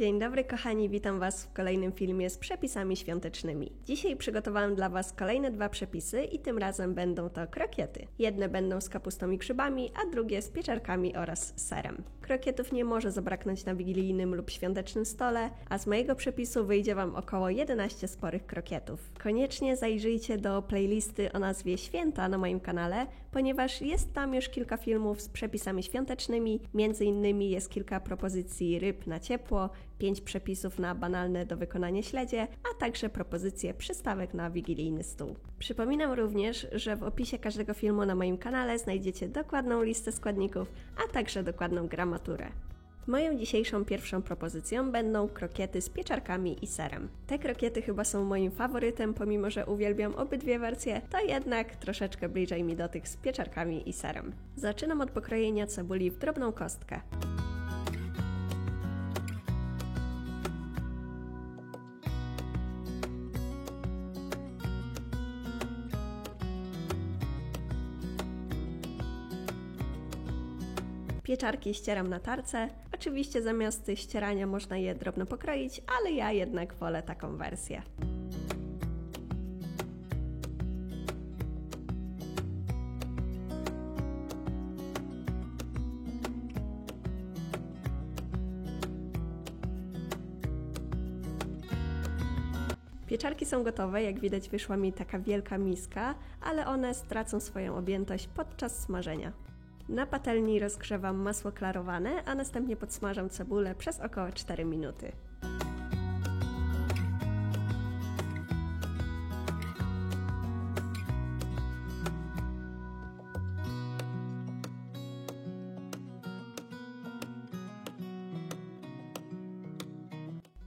Dzień dobry kochani, witam Was w kolejnym filmie z przepisami świątecznymi. Dzisiaj przygotowałam dla Was kolejne 2 przepisy i tym razem będą to krokiety. Jedne będą z kapustą i grzybami, a drugie z pieczarkami oraz serem. Krokietów nie może zabraknąć na wigilijnym lub świątecznym stole, a z mojego przepisu wyjdzie Wam około 11 sporych krokietów. Koniecznie zajrzyjcie do playlisty o nazwie Święta na moim kanale, ponieważ jest tam już kilka filmów z przepisami świątecznymi, między innymi jest kilka propozycji ryb na ciepło, 5 przepisów na banalne do wykonania śledzie, a także propozycje przystawek na wigilijny stół. Przypominam również, że w opisie każdego filmu na moim kanale znajdziecie dokładną listę składników, a także dokładną gramaturę. Moją dzisiejszą pierwszą propozycją będą krokiety z pieczarkami i serem. Te krokiety chyba są moim faworytem, pomimo że uwielbiam obydwie wersje, to jednak troszeczkę bliżej mi do tych z pieczarkami i serem. Zaczynam od pokrojenia cebuli w drobną kostkę. Pieczarki ścieram na tarce. Oczywiście zamiast ścierania można je drobno pokroić, ale ja jednak wolę taką wersję. Pieczarki są gotowe, jak widać wyszła mi taka wielka miska, ale one stracą swoją objętość podczas smażenia. Na patelni rozgrzewam masło klarowane, a następnie podsmażam cebulę przez około 4 minuty.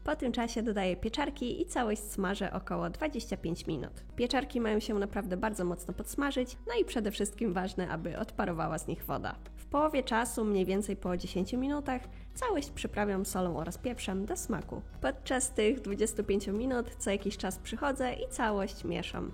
Po tym czasie dodaję pieczarki i całość smażę około 25 minut. Pieczarki mają się naprawdę bardzo mocno podsmażyć, no i przede wszystkim ważne, aby odparowała z nich woda. W połowie czasu, mniej więcej po 10 minutach, całość przyprawiam solą oraz pieprzem do smaku. Podczas tych 25 minut co jakiś czas przychodzę i całość mieszam.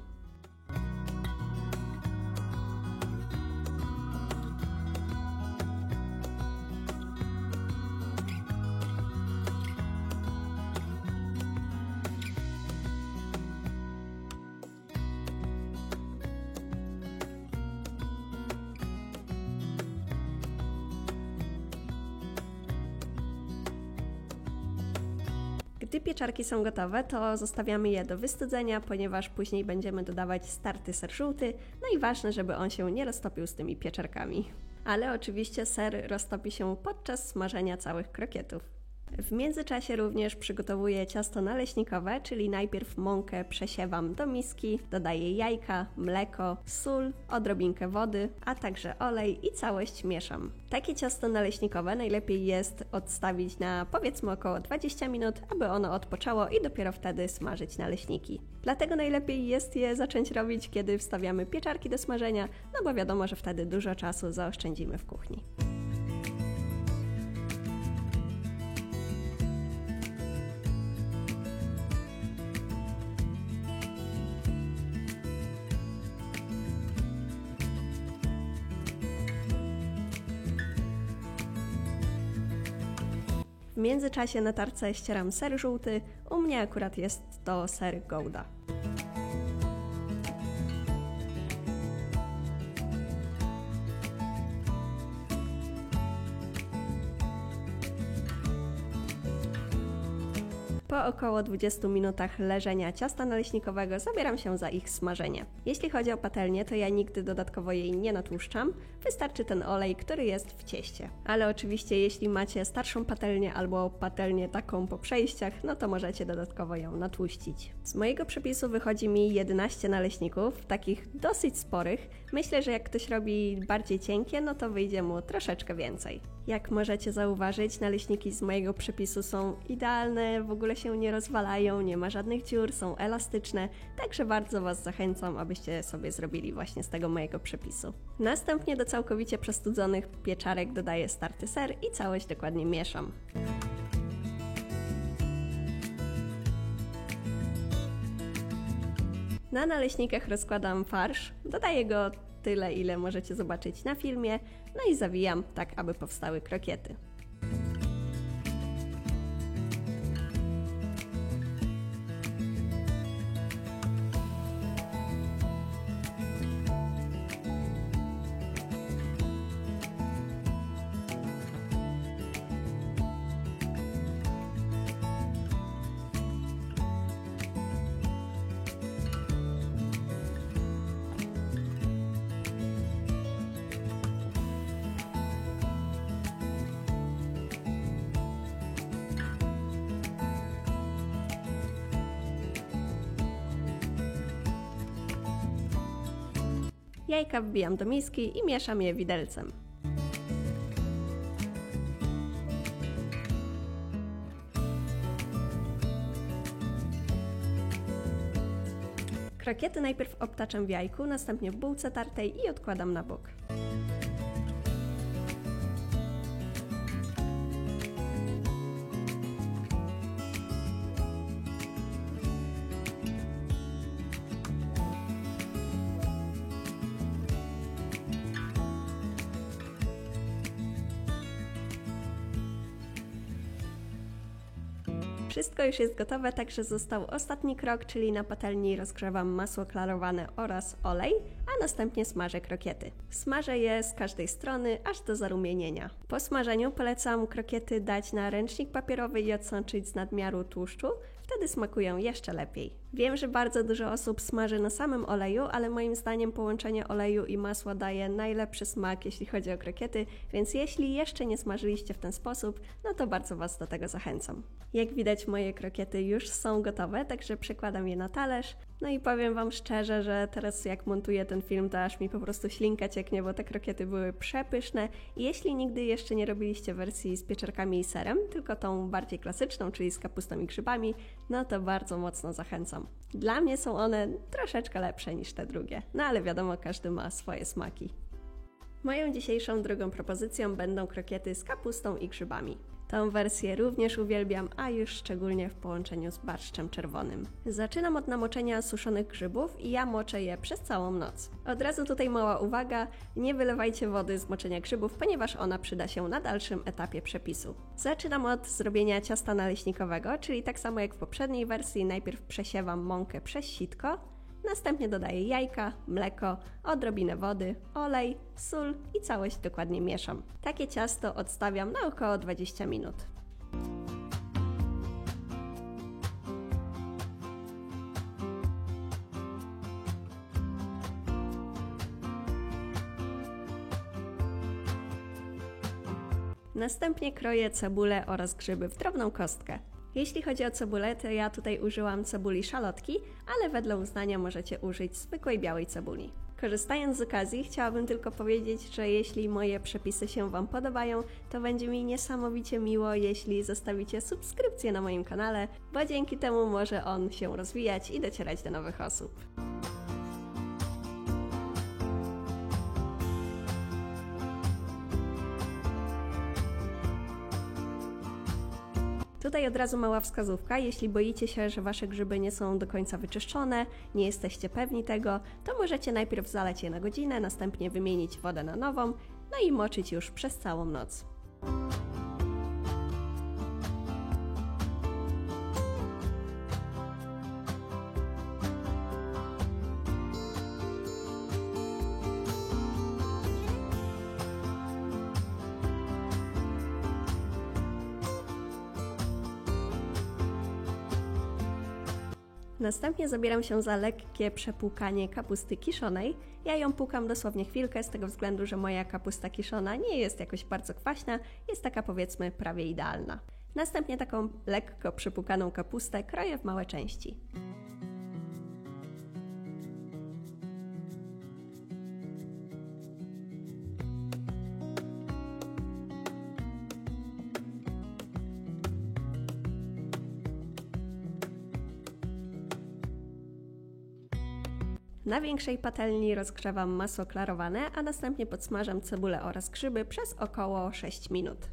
Gdy pieczarki są gotowe, to zostawiamy je do wystudzenia, ponieważ później będziemy dodawać starty ser żółty, no i ważne, żeby on się nie roztopił z tymi pieczarkami. Ale oczywiście ser roztopi się podczas smażenia całych krokietów. W międzyczasie również przygotowuję ciasto naleśnikowe, czyli najpierw mąkę przesiewam do miski, dodaję jajka, mleko, sól, odrobinkę wody, a także olej i całość mieszam. Takie ciasto naleśnikowe najlepiej jest odstawić na powiedzmy około 20 minut, aby ono odpoczęło i dopiero wtedy smażyć naleśniki. Dlatego najlepiej jest je zacząć robić, kiedy wstawiamy pieczarki do smażenia, no bo wiadomo, że wtedy dużo czasu zaoszczędzimy w kuchni. W międzyczasie na tarce ścieram ser żółty, u mnie akurat jest to ser Gouda. Po około 20 minutach leżenia ciasta naleśnikowego zabieram się za ich smażenie. Jeśli chodzi o patelnię, to ja nigdy dodatkowo jej nie natłuszczam, wystarczy ten olej, który jest w cieście. Ale oczywiście jeśli macie starszą patelnię albo patelnię taką po przejściach, no to możecie dodatkowo ją natłuścić. Z mojego przepisu wychodzi mi 11 naleśników, takich dosyć sporych. Myślę, że jak ktoś robi bardziej cienkie, no to wyjdzie mu troszeczkę więcej. Jak możecie zauważyć, naleśniki z mojego przepisu są idealne, w ogóle się nie rozwalają, nie ma żadnych dziur, są elastyczne, także bardzo Was zachęcam, abyście sobie zrobili właśnie z tego mojego przepisu. Następnie do całkowicie przestudzonych pieczarek dodaję starty ser i całość dokładnie mieszam. Na naleśnikach rozkładam farsz, dodaję go tyle, ile możecie zobaczyć na filmie, no i zawijam tak, aby powstały krokiety. Jajka wbijam do miski i mieszam je widelcem. Krokiety najpierw obtaczam w jajku, następnie w bułce tartej i odkładam na bok. Wszystko już jest gotowe, także został ostatni krok, czyli na patelni rozgrzewam masło klarowane oraz olej, a następnie smażę krokiety. Smażę je z każdej strony, aż do zarumienienia. Po smażeniu polecam krokiety dać na ręcznik papierowy i odsączyć z nadmiaru tłuszczu, wtedy smakują jeszcze lepiej. Wiem, że bardzo dużo osób smaży na samym oleju, ale moim zdaniem połączenie oleju i masła daje najlepszy smak, jeśli chodzi o krokiety, więc jeśli jeszcze nie smażyliście w ten sposób, no to bardzo Was do tego zachęcam. Jak widać, moje krokiety już są gotowe, także przekładam je na talerz. No i powiem Wam szczerze, że teraz jak montuję ten film, to aż mi po prostu ślinka cieknie, bo te krokiety były przepyszne. I jeśli nigdy jeszcze nie robiliście wersji z pieczarkami i serem, tylko tą bardziej klasyczną, czyli z kapustą i grzybami, no to bardzo mocno zachęcam. Dla mnie są one troszeczkę lepsze niż te drugie, no ale wiadomo, każdy ma swoje smaki. Moją dzisiejszą drugą propozycją będą krokiety z kapustą i grzybami. Tą wersję również uwielbiam, a już szczególnie w połączeniu z barszczem czerwonym. Zaczynam od namoczenia suszonych grzybów i ja moczę je przez całą noc. Od razu tutaj mała uwaga, nie wylewajcie wody z moczenia grzybów, ponieważ ona przyda się na dalszym etapie przepisu. Zaczynam od zrobienia ciasta naleśnikowego, czyli tak samo jak w poprzedniej wersji, najpierw przesiewam mąkę przez sitko, następnie dodaję jajka, mleko, odrobinę wody, olej, sól i całość dokładnie mieszam. Takie ciasto odstawiam na około 20 minut. Następnie kroję cebulę oraz grzyby w drobną kostkę. Jeśli chodzi o cebulę, to ja tutaj użyłam cebuli szalotki, ale wedle uznania możecie użyć zwykłej białej cebuli. Korzystając z okazji, chciałabym tylko powiedzieć, że jeśli moje przepisy się Wam podobają, to będzie mi niesamowicie miło, jeśli zostawicie subskrypcję na moim kanale, bo dzięki temu może on się rozwijać i docierać do nowych osób. Tutaj od razu mała wskazówka, jeśli boicie się, że Wasze grzyby nie są do końca wyczyszczone, nie jesteście pewni tego, to możecie najpierw zalać je na godzinę, następnie wymienić wodę na nową, no i moczyć już przez całą noc. Następnie zabieram się za lekkie przepłukanie kapusty kiszonej. Ja ją płukam dosłownie chwilkę z tego względu, że moja kapusta kiszona nie jest jakoś bardzo kwaśna, jest taka powiedzmy prawie idealna. Następnie taką lekko przepłukaną kapustę kroję w małe części. Na większej patelni rozgrzewam masło klarowane, a następnie podsmażam cebulę oraz grzyby przez około 6 minut.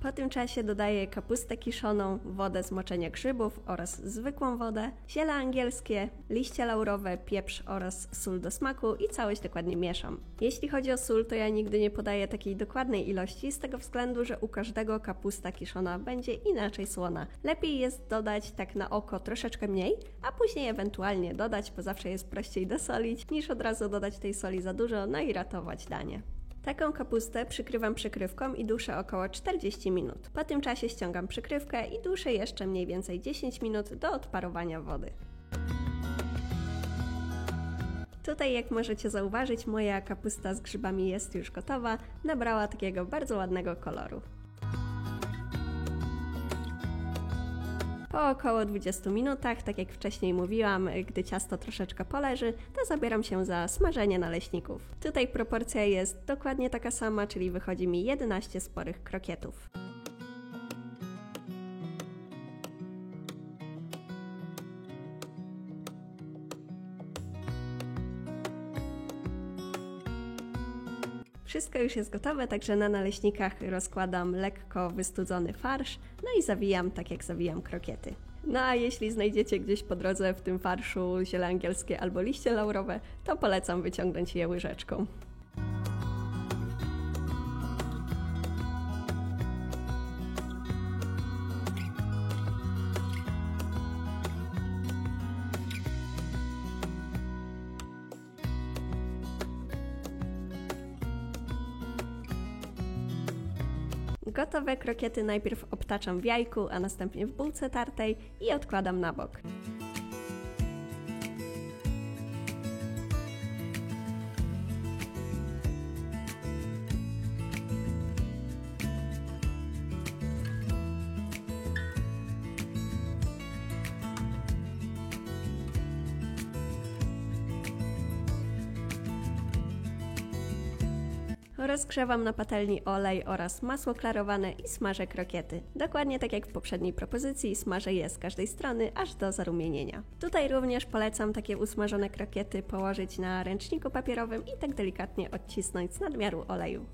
Po tym czasie dodaję kapustę kiszoną, wodę z moczenia grzybów oraz zwykłą wodę, ziele angielskie, liście laurowe, pieprz oraz sól do smaku i całość dokładnie mieszam. Jeśli chodzi o sól, to ja nigdy nie podaję takiej dokładnej ilości z tego względu, że u każdego kapusta kiszona będzie inaczej słona. Lepiej jest dodać tak na oko troszeczkę mniej, a później ewentualnie dodać, bo zawsze jest prościej dosolić, niż od razu dodać tej soli za dużo, no i ratować danie. Taką kapustę przykrywam przykrywką i duszę około 40 minut. Po tym czasie ściągam przykrywkę i duszę jeszcze mniej więcej 10 minut do odparowania wody. Tutaj, jak możecie zauważyć, moja kapusta z grzybami jest już gotowa, nabrała takiego bardzo ładnego koloru. Po około 20 minutach, tak jak wcześniej mówiłam, gdy ciasto troszeczkę poleży, to zabieram się za smażenie naleśników. Tutaj proporcja jest dokładnie taka sama, czyli wychodzi mi 11 sporych krokietów. Wszystko już jest gotowe, także na naleśnikach rozkładam lekko wystudzony farsz, no i zawijam tak jak zawijam krokiety. No a jeśli znajdziecie gdzieś po drodze w tym farszu ziele angielskie albo liście laurowe, to polecam wyciągnąć je łyżeczką. Gotowe krokiety najpierw obtaczam w jajku, a następnie w bułce tartej i odkładam na bok. Rozgrzewam na patelni olej oraz masło klarowane i smażę krokiety. Dokładnie tak jak w poprzedniej propozycji, smażę je z każdej strony aż do zarumienienia. Tutaj również polecam takie usmażone krokiety położyć na ręczniku papierowym i tak delikatnie odcisnąć z nadmiaru oleju.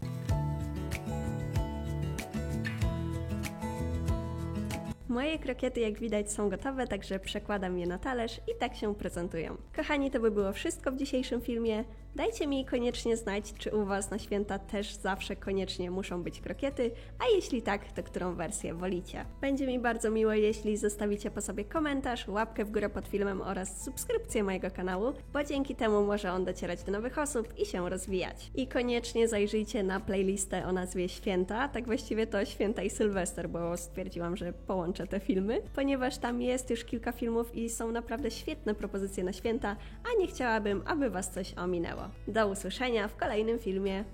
Moje krokiety, jak widać, są gotowe, także przekładam je na talerz i tak się prezentują. Kochani, to by było wszystko w dzisiejszym filmie. Dajcie mi koniecznie znać, czy u Was na święta też zawsze koniecznie muszą być krokiety, a jeśli tak, to którą wersję wolicie. Będzie mi bardzo miło, jeśli zostawicie po sobie komentarz, łapkę w górę pod filmem oraz subskrypcję mojego kanału, bo dzięki temu może on docierać do nowych osób i się rozwijać. I koniecznie zajrzyjcie na playlistę o nazwie Święta, tak właściwie to Święta i Sylwester, bo stwierdziłam, że połączę te filmy, ponieważ tam jest już kilka filmów i są naprawdę świetne propozycje na święta, a nie chciałabym, aby Was coś ominęło. Do usłyszenia w kolejnym filmie.